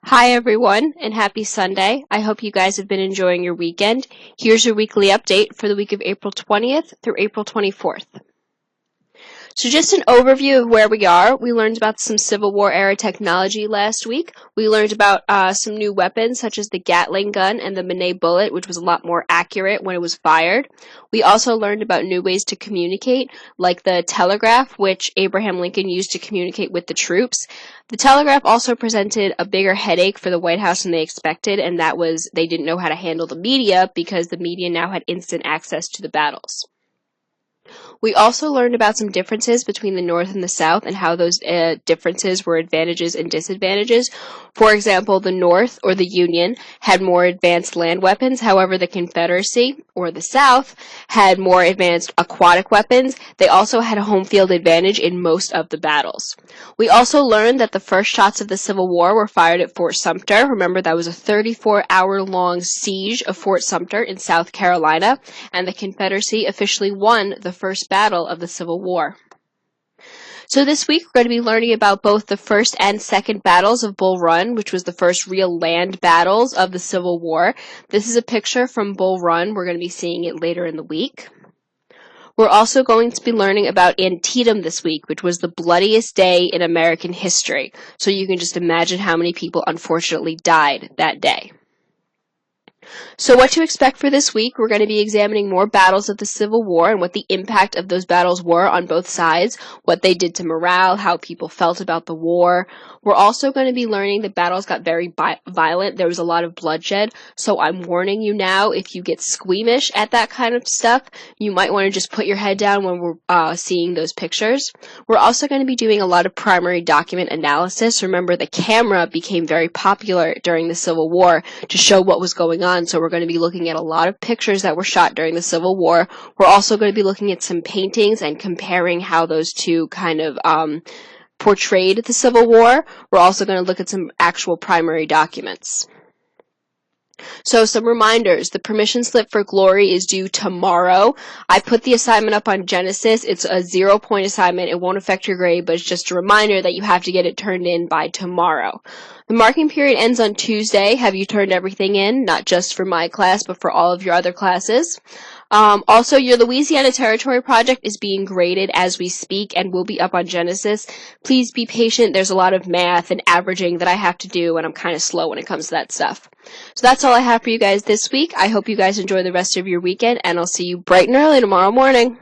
Hi everyone, and happy Sunday. I hope you guys have been enjoying your weekend. Here's your weekly update for the week of April 20th through April 24th. So just an overview of where we are. We learned about some Civil War era technology last week. We learned about some new weapons such as the Gatling gun and the Manet bullet, which was a lot more accurate when it was fired. We also learned about new ways to communicate, like the telegraph, which Abraham Lincoln used to communicate with the troops. The telegraph also presented a bigger headache for the White House than they expected, and that was they didn't know how to handle the media because the media now had instant access to the battles. We also learned about some differences between the North and the South and how those differences were advantages and disadvantages. For example, the North, or the Union, had more advanced land weapons. However, the Confederacy, or the South, had more advanced aquatic weapons. They also had a home field advantage in most of the battles. We also learned that the first shots of the Civil War were fired at Fort Sumter. Remember, that was a 34-hour-long siege of Fort Sumter in South Carolina, and the Confederacy officially won the first battle of the Civil War. So this week we're going to be learning about both the first and second battles of Bull Run, which was the first real land battles of the Civil War. This is a picture from Bull Run. We're going to be seeing it later in the week. We're also going to be learning about Antietam this week, which was the bloodiest day in American history. So you can just imagine how many people unfortunately died that day. So what to expect for this week, we're going to be examining more battles of the Civil War and what the impact of those battles were on both sides, what they did to morale, how people felt about the war. We're also going to be learning that battles got very violent. There was a lot of bloodshed, so I'm warning you now, if you get squeamish at that kind of stuff, you might want to just put your head down when we're seeing those pictures. We're also going to be doing a lot of primary document analysis. Remember, the camera became very popular during the Civil War to show what was going on. So we're going to be looking at a lot of pictures that were shot during the Civil War. We're also going to be looking at some paintings and comparing how those two kind of portrayed the Civil War. We're also going to look at some actual primary documents. So some reminders. The permission slip for Glory is due tomorrow. I put the assignment up on Genesis. It's a 0-point assignment. It won't affect your grade, but it's just a reminder that you have to get it turned in by tomorrow. The marking period ends on Tuesday. Have you turned everything in? Not just for my class, but for all of your other classes. Also, your Louisiana Territory project is being graded as we speak and will be up on Genesis. Please be patient. There's a lot of math and averaging that I have to do, and I'm kind of slow when it comes to that stuff. So that's all I have for you guys this week. I hope you guys enjoy the rest of your weekend, and I'll see you bright and early tomorrow morning.